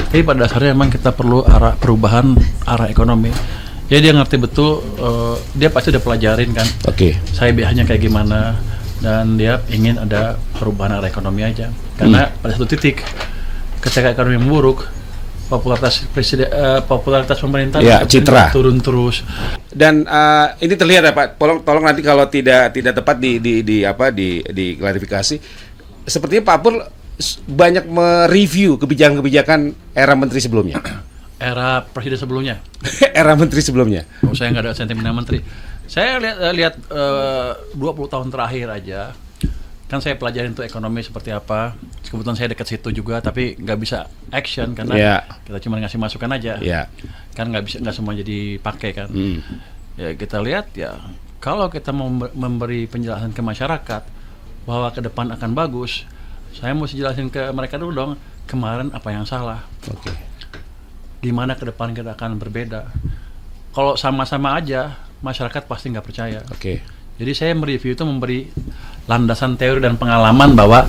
Tapi pada dasarnya memang kita perlu perubahan arah ekonomi. Jadi dia ngerti betul, dia pasti udah pelajarin kan. Saya biasanya kayak gimana, dan dia ingin ada perubahan arah ekonomi aja. Karena pada satu titik, ketika ekonomi memburuk, popularitas pemerintah citra turun terus. Dan ini terlihat ya Pak. Tolong nanti kalau tidak tepat di klarifikasi. Sepertinya Pak Pur banyak mereview kebijakan era menteri sebelumnya. Era presiden sebelumnya. Era menteri sebelumnya. Saya nggak ada sentimen menteri. Saya lihat 20 tahun terakhir aja. Kan saya pelajarin tuh ekonomi seperti apa. Kebetulan saya dekat situ juga, tapi nggak bisa action karena kita cuma ngasih masukan aja. Kan nggak semua jadi pakai kan. Ya kita lihat ya, kalau kita mau memberi penjelasan ke masyarakat bahwa ke depan akan bagus, saya mesti jelasin ke mereka dulu dong, kemarin apa yang salah. Gimana ke depan kita akan berbeda. Kalau sama-sama aja, masyarakat pasti nggak percaya. Jadi saya mereview itu memberi landasan teori dan pengalaman bahwa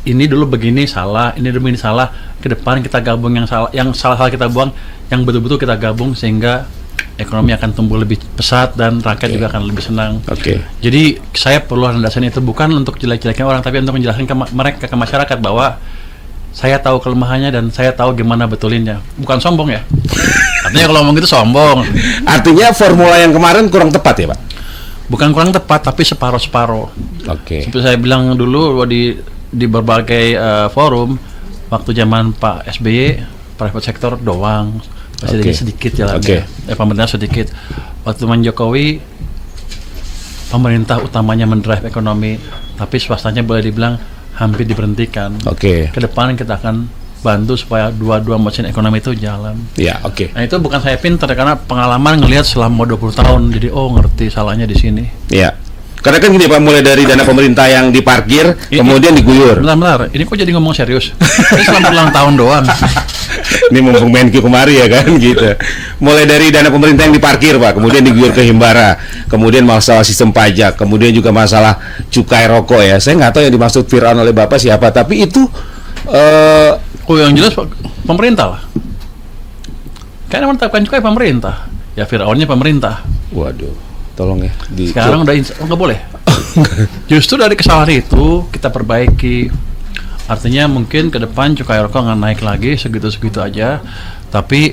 ini dulu begini salah, ini dulu ini salah. Ke depan kita gabung yang salah kita buang, yang betul-betul kita gabung sehingga ekonomi akan tumbuh lebih pesat dan rakyat juga akan lebih senang. Jadi saya perlu landasan itu bukan untuk jelek-jelekin orang, tapi untuk menjelaskan ke masyarakat bahwa saya tahu kelemahannya dan saya tahu gimana betulinnya. Bukan sombong ya. Artinya kalau ngomong gitu sombong. Artinya formula yang kemarin kurang tepat ya Pak? Bukan kurang tepat, tapi separuh-separuh. Seperti saya bilang dulu di berbagai forum, waktu zaman Pak SBY, private sector doang, masih sedikit jalannya. Pemerintah sedikit. Waktu zaman Jokowi, pemerintah utamanya mendrive ekonomi, tapi swastanya boleh dibilang hampir diberhentikan. Ke depan kita akan bantu supaya dua mesin ekonomi itu jalan. Nah itu bukan saya pintar karena pengalaman ngelihat selama 20 tahun, jadi ngerti salahnya di sini. Karena kan gini Pak, mulai dari dana pemerintah yang diparkir, kemudian diguyur. Bentar, ini kok jadi ngomong serius? Ini selama ulang tahun doang. Ini mumpung Menkyu kemari ya kan gitu. Mulai dari dana pemerintah yang diparkir Pak, kemudian diguyur ke Himbara, kemudian masalah sistem pajak, kemudian juga masalah cukai rokok ya. Saya nggak tahu yang dimaksud Fir'aun oleh Bapak siapa, tapi itu yang jelas pemerintah lah. Karena menetapkan cukai pemerintah. Ya Fir'aunnya pemerintah. Waduh, tolong ya. Sekarang udah nggak boleh. Justru dari kesalahan itu kita perbaiki. Artinya mungkin ke depan cukai rokok nggak naik lagi segitu-segitu aja, tapi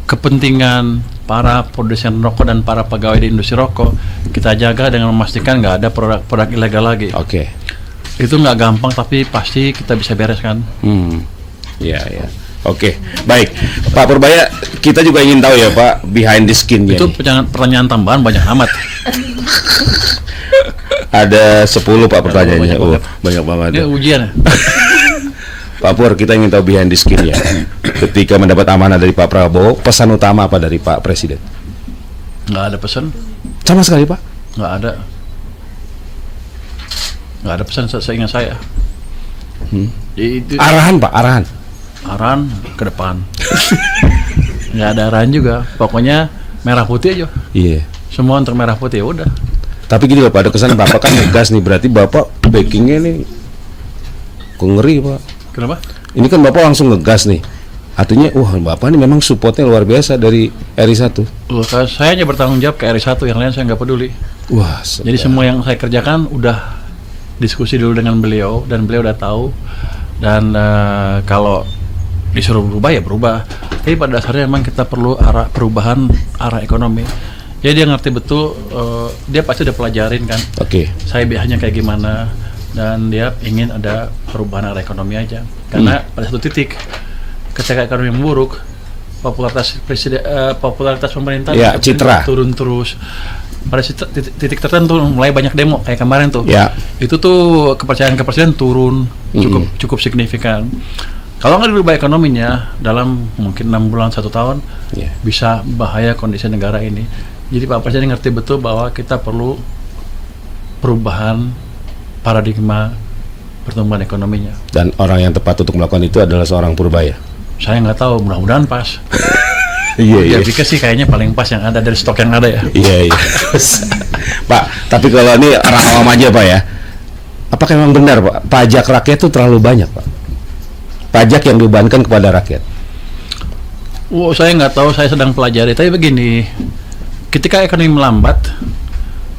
kepentingan para produsen rokok dan para pegawai di industri rokok kita jaga dengan memastikan nggak ada produk ilegal lagi. Itu nggak gampang, tapi pasti kita bisa bereskan. Baik Pak Purbaya, kita juga ingin tahu ya Pak, behind the skin itu pertanyaan tambahan banyak amat. Ada 10 Pak pertanyaannya. Banyak banget. Ini ujian ya? Pak Pur, kita ingin tahu behind the skin ya. Ketika mendapat amanah dari Pak Prabowo, pesan utama apa dari Pak Presiden? Nggak ada pesan. Sama sekali Pak? Nggak ada pesan seingat saya. Arahan Pak, arahan ke depan. Nggak ada arahan juga. Pokoknya merah putih aja. Semua untuk merah putih ya udah. Tapi gini Bapak, ada kesan Bapak kan ngegas nih, berarti Bapak backingnya nih kok ngeri Pak. Kenapa? Ini kan Bapak langsung ngegas nih. Artinya, Bapak ini memang supportnya luar biasa dari RI1. Saya hanya bertanggung jawab ke RI1, yang lain saya nggak peduli. Jadi semua yang saya kerjakan udah diskusi dulu dengan beliau, dan beliau udah tahu. Dan kalau disuruh berubah ya berubah. Tapi pada dasarnya memang kita perlu perubahan arah ekonomi. Jadi dia ngerti betul, dia pasti udah pelajarin kan. Saya biasanya kayak gimana, dan dia ingin ada perubahan arah ekonomi aja. Karena pada satu titik, ketika ekonomi memburuk, popularitas pemerintah citra turun terus. Pada titik tertentu mulai banyak demo kayak kemarin tuh. Itu tuh kepercayaan ke presiden turun cukup signifikan. Kalau nggak dirubah ekonominya dalam mungkin 6 bulan 1 tahun, bisa bahaya kondisi negara ini. Jadi Pak Presiden ngerti betul bahwa kita perlu perubahan paradigma pertumbuhan ekonominya. Dan orang yang tepat untuk melakukan itu adalah seorang Purbaya. Saya nggak tahu, mudah-mudahan pas. Iya. Pikir sih kayaknya paling pas yang ada dari stok yang ada ya. Iya. Pak, tapi kalau ini orang awam aja Pak ya, apakah memang benar Pak, pajak rakyat itu terlalu banyak Pak? pajak yang dibebankan kepada rakyat? Saya nggak tahu, saya sedang pelajari. Tapi begini, ketika ekonomi melambat,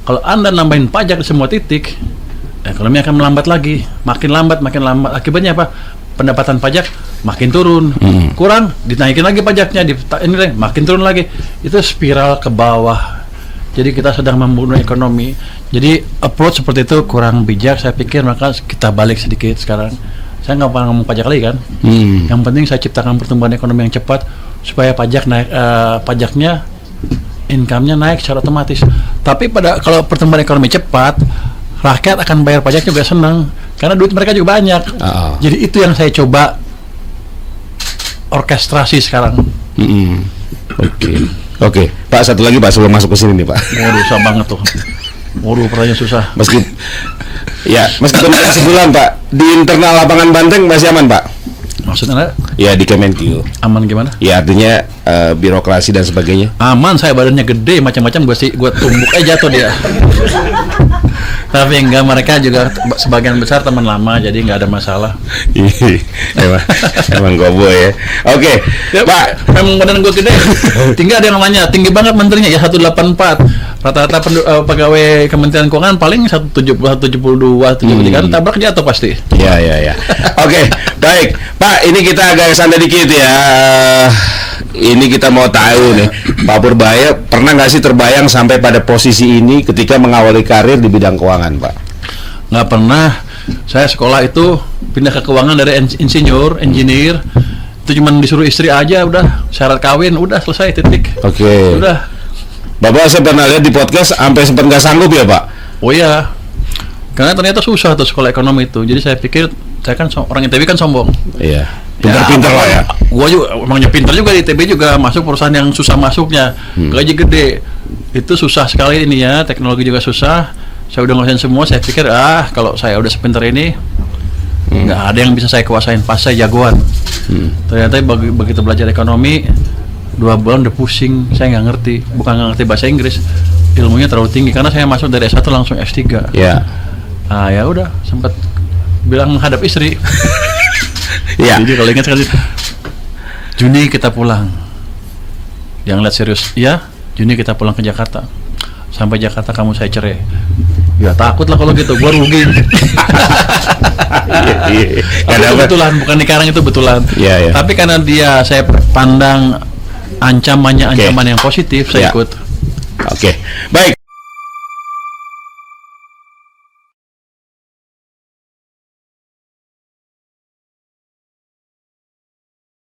kalau Anda nambahin pajak di semua titik, ekonomi akan melambat lagi, makin lambat. Akibatnya apa? Pendapatan pajak makin turun, kurang, dinaikin lagi pajaknya, ini makin turun lagi. Itu spiral ke bawah. Jadi kita sedang membunuh ekonomi. Jadi approach seperti itu kurang bijak, saya pikir. Maka kita balik sedikit sekarang. Saya nggak pernah ngomong pajak lagi kan. Yang penting saya ciptakan pertumbuhan ekonomi yang cepat supaya pajak naik, pajaknya, income-nya naik secara otomatis. Tapi kalau pertumbuhan ekonomi cepat, rakyat akan bayar pajak juga senang karena duit mereka juga banyak. Jadi itu yang saya coba orkestrasi sekarang. Oke, Pak, satu lagi Pak sebelum masuk ke sini nih Pak. Waduh, susah banget tuh. Waduh, pertanyaan susah. Meskipun sebulan Pak, di internal lapangan Banteng masih aman Pak? Maksudnya? Ya di Kemenkyu. Aman gimana? Ya artinya birokrasi dan sebagainya. Aman, saya badannya gede, macam-macam gue tumbuk aja jatuh dia. Tapi enggak, mereka juga sebagian besar teman lama, jadi nggak ada masalah. emang gobo ya. Oke, Pak. Memang badan gue gede. Tinggal ada yang nanya, tinggi banget menterinya ya 184. Rata-rata pegawai Kementerian Keuangan paling 170, 172, 173, tabrak jatuh pasti. Ya. Oke, baik. Pak, ini kita agak santai dikit ya. Ini kita mau tahu nih, Pak Purbaya pernah nggak sih terbayang sampai pada posisi ini ketika mengawali karir di bidang keuangan, Pak? Nggak pernah. Saya sekolah itu pindah ke keuangan dari engineer. Itu cuma disuruh istri aja, udah syarat kawin, udah selesai, titik. Oke. Udah. Bapak saya pernah lihat di podcast sampai sempat nggak sanggup ya, Pak? Oh iya. Karena ternyata susah tuh sekolah ekonomi itu. Jadi saya pikir saya kan orang ITB kan sombong. Iya. Pinter-pinter lah ya. Gua juga emangnya pinter juga di ITB juga, masuk perusahaan yang susah masuknya, gaji gede. Itu susah sekali ini ya, teknologi juga susah. Saya udah ngerasain semua, saya pikir kalau saya udah sepinter ini nggak ada yang bisa saya kuasain, pas saya jagoan. Ternyata begitu belajar ekonomi 2 bulan udah pusing, saya nggak ngerti, bukan nggak ngerti bahasa Inggris, ilmunya terlalu tinggi karena saya masuk dari S1 langsung S3. Iya. Ya udah sempat bilang menghadap istri. Iya. Jadi kalau ingat sekali, Juni kita pulang. Jangan lihat serius. Ya, Juni kita pulang ke Jakarta. Sampai Jakarta kamu saya cerai. Ya takut lah kalau gitu, gua rugi. Tapi itu betulan, bukan dikarang, itu betulan. Iya. Tapi karena saya pandang ancaman yang positif, saya ikut. Oke. Baik,